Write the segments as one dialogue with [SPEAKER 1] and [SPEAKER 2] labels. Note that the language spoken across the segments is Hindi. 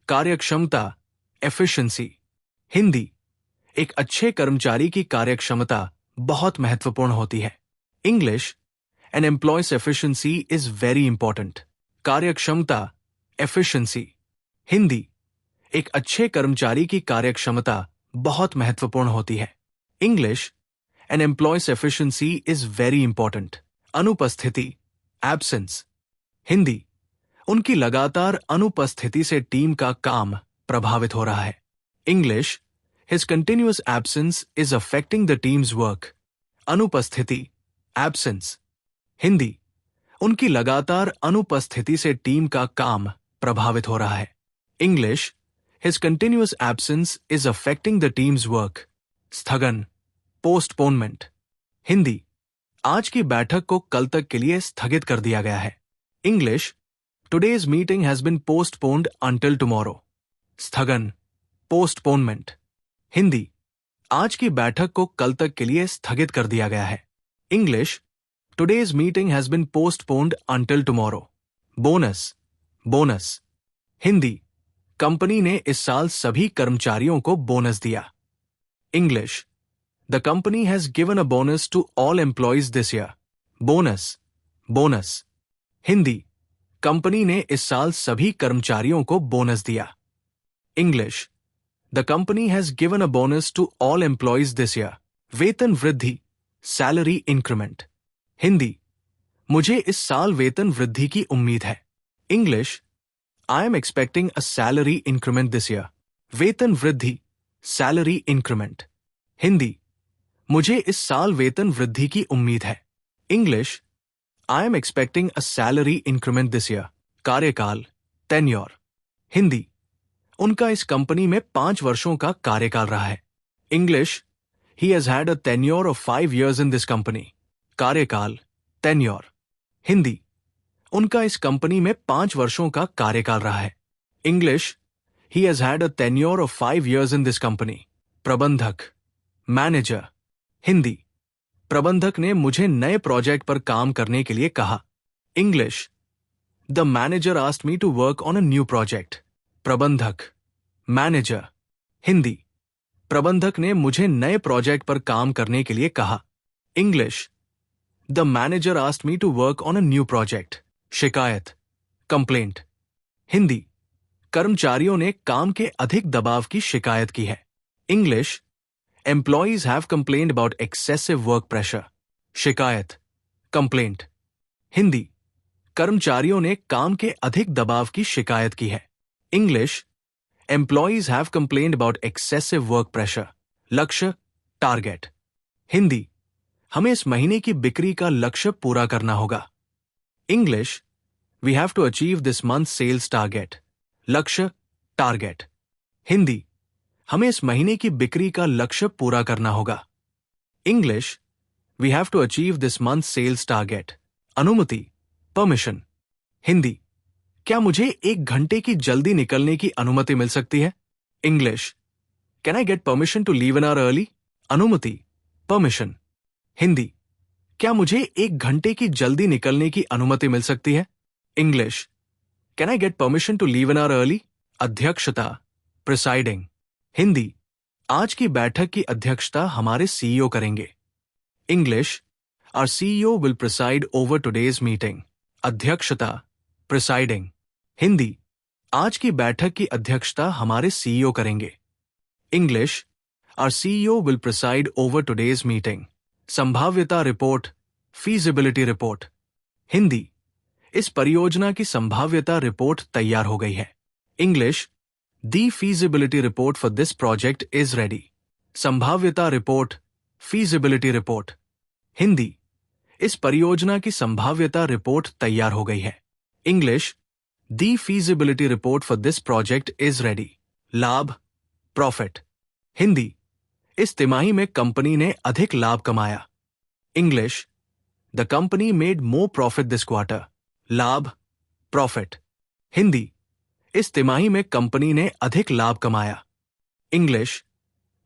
[SPEAKER 1] कार्यक्षमता, एफिशिएंसी। हिंदी, एक अच्छे कर्मचारी की कार्यक्षमता बहुत महत्वपूर्ण होती है। English, an employee's efficiency is very important. कार्यक्षमता, एफिशिएंसी। हिंदी, एक अच्छे कर्मचारी की कार्यक्षमता बहुत महत्वपूर्ण होती है। English, an employee's efficiency is very important. अनुपस्थिति, एब्सेंस। हिंदी, उनकी लगातार अनुपस्थिति से टीम का काम प्रभावित हो रहा है। English, his continuous absence is affecting the teams work. अनुपस्थिति, एब्सेंस। हिंदी, उनकी लगातार अनुपस्थिति से टीम का काम प्रभावित हो रहा है। English, his continuous absence is affecting the teams work. स्थगन, पोस्टपोनमेंट। हिंदी, आज की बैठक को कल तक के लिए स्थगित कर दिया गया है। English, today's meeting has been postponed until tomorrow. स्थगन, पोस्टपोनमेंट। हिंदी, आज की बैठक को कल तक के लिए स्थगित कर दिया गया है। English, today's meeting has been postponed until tomorrow. Bonus, bonus. Hindi, company ने इस साल सभी कर्मचारियों को बोनस दिया। English, the company has given a bonus to all employees this year. Bonus, bonus. Hindi, company ने इस साल सभी कर्मचारियों को बोनस दिया। English, the company has given a bonus to all employees this year. वेतन वृद्धि, सैलरी इंक्रीमेंट। हिंदी, मुझे इस साल वेतन वृद्धि की उम्मीद है। English, I am expecting a salary increment this year. वेतन वृद्धि, सैलरी इंक्रीमेंट। हिंदी, मुझे इस साल वेतन वृद्धि की उम्मीद है। English, I am expecting a salary increment this year. कार्यकाल, टेन्योर। हिंदी, उनका इस कंपनी में 5 वर्षों का कार्यकाल रहा है। English, he has had a tenure of 5 years in this company. कार्यकाल, टेन्योर। हिंदी, उनका इस कंपनी में 5 वर्षों का कार्यकाल रहा है। English, he has had a tenure of 5 years in this company. प्रबंधक, मैनेजर। हिंदी, प्रबंधक ने मुझे नए प्रोजेक्ट पर काम करने के लिए कहा। English, the manager asked me to work on a new project. प्रबंधक, मैनेजर। हिंदी, प्रबंधक ने मुझे नए प्रोजेक्ट पर काम करने के लिए कहा। English, the manager asked me to work on a new project. शिकायत, कंप्लेंट। हिंदी, कर्मचारियों ने काम के अधिक दबाव की शिकायत की है। English, employees have complained about excessive work pressure. शिकायत, कंप्लेंट। हिंदी, कर्मचारियों ने काम के अधिक दबाव की शिकायत की है। English, employees have complained about excessive work pressure. लक्ष्य, टारगेट। हिंदी, हमें इस महीने की बिक्री का लक्ष्य पूरा करना होगा। English, we have to achieve this month sales target. लक्ष्य, टारगेट। हिंदी, हमें इस महीने की बिक्री का लक्ष्य पूरा करना होगा। English, we have to achieve this month sales target. अनुमति, परमिशन। हिंदी, क्या मुझे 1 घंटे की जल्दी निकलने की अनुमति मिल सकती है? English, can I get permission to leave an hour early? अनुमति, परमिशन। हिंदी, क्या मुझे 1 घंटे की जल्दी निकलने की अनुमति मिल सकती है? English, can I get permission to leave an hour early? अध्यक्षता, प्रिसाइडिंग। हिंदी, आज की बैठक की अध्यक्षता हमारे सीईओ करेंगे। English, our CEO will preside over today's meeting. अध्यक्षता, प्रिसाइडिंग। हिंदी, आज की बैठक की अध्यक्षता हमारे सीईओ करेंगे। English, our CEO will preside over today's meeting. संभाव्यता रिपोर्ट, फीजिबिलिटी रिपोर्ट। हिंदी, इस परियोजना की संभाव्यता रिपोर्ट तैयार हो गई है। English, the feasibility report for this project is ready. संभाव्यता रिपोर्ट, फीजिबिलिटी रिपोर्ट। हिंदी, इस परियोजना की संभाव्यता रिपोर्ट तैयार हो गई है। English, the feasibility report for this project is ready. लाभ, प्रॉफिट। हिंदी, इस तिमाही में कंपनी ने अधिक लाभ कमाया। English, the company made more profit this quarter. लाभ, प्रॉफिट। हिंदी, इस तिमाही में कंपनी ने अधिक लाभ कमाया। English,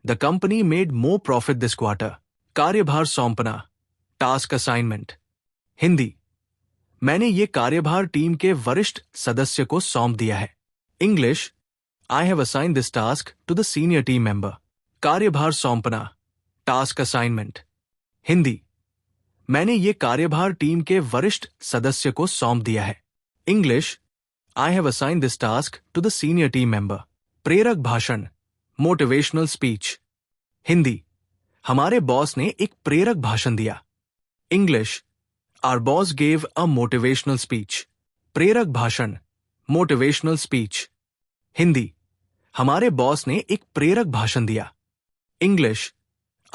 [SPEAKER 1] the company made more profit this quarter. कार्यभार सौंपना, टास्क असाइनमेंट। हिंदी, मैंने ये कार्यभार टीम के वरिष्ठ सदस्य को सौंप दिया है। English, I have assigned this task to the senior team member. कार्यभार सौंपना, टास्क असाइनमेंट। हिंदी, मैंने ये कार्यभार टीम के वरिष्ठ सदस्य को सौंप दिया है। English, I have assigned this task to the senior team member. प्रेरक भाषण, मोटिवेशनल स्पीच। हिंदी, हमारे बॉस ने एक प्रेरक भाषण दिया। English, Our boss gave a motivational speech. प्रेरक भाषण, मोटिवेशनल स्पीच। हिंदी, हमारे बॉस ने एक प्रेरक भाषण दिया। English,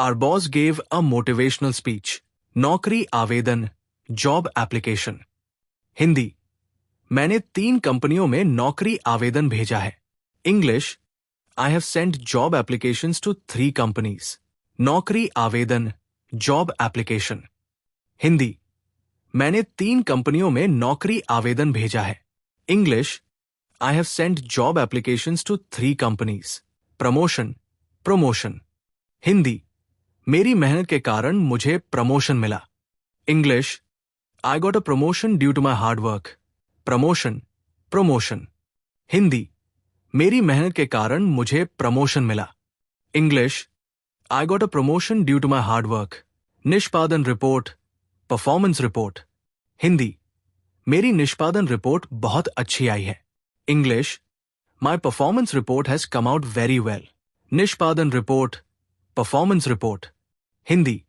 [SPEAKER 1] Our boss gave a motivational speech. नौकरी आवेदन, जॉब एप्लीकेशन। हिंदी, मैंने 3 कंपनियों में नौकरी आवेदन भेजा है। English, I have sent job applications to 3 companies. नौकरी आवेदन, जॉब एप्लीकेशन। हिंदी, मैंने 3 कंपनियों में नौकरी आवेदन भेजा है। English, I have sent job applications to 3 companies. Promotion, promotion. Hindi, मेरी मेहनत के कारण मुझे प्रमोशन मिला। English, I got a promotion due to my hard work. Promotion, promotion. Hindi, मेरी मेहनत के कारण मुझे प्रमोशन मिला। English, I got a promotion due to my hard work. निष्पादन रिपोर्ट, परफॉर्मेंस रिपोर्ट। हिंदी, मेरी निष्पादन रिपोर्ट बहुत अच्छी आई है। English, my performance report has come out very well. निष्पादन रिपोर्ट, परफॉर्मेंस रिपोर्ट। हिंदी,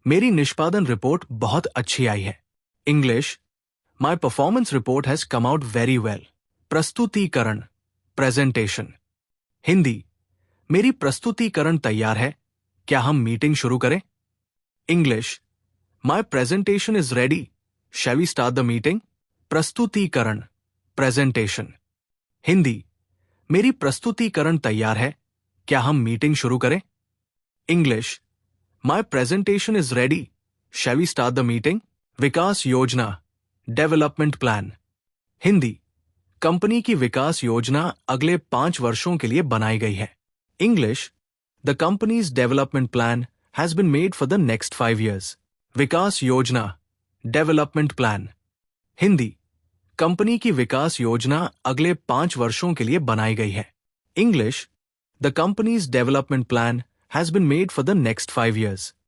[SPEAKER 1] मेरी निष्पादन रिपोर्ट बहुत अच्छी आई है। English, my performance report has come out very well. प्रस्तुतिकरण, प्रेजेंटेशन। हिंदी, मेरी प्रस्तुतिकरण तैयार है, क्या हम मीटिंग शुरू करें? English, my presentation is ready, shall we start the meeting? प्रस्तुतिकरण, प्रेजेंटेशन। हिंदी, मेरी प्रस्तुतिकरण तैयार है, क्या हम मीटिंग शुरू करें? English, my presentation is ready, shall we start the meeting? विकास योजना, डेवलपमेंट प्लान। हिंदी, कंपनी की विकास योजना अगले 5 वर्षों के लिए बनाई गई है। English, the company's development plan has been made for the next 5 years. विकास योजना, डेवलपमेंट प्लान। हिंदी, कंपनी की विकास योजना अगले 5 वर्षों के लिए बनाई गई है। English, the company's development plan has been made for the next 5 years.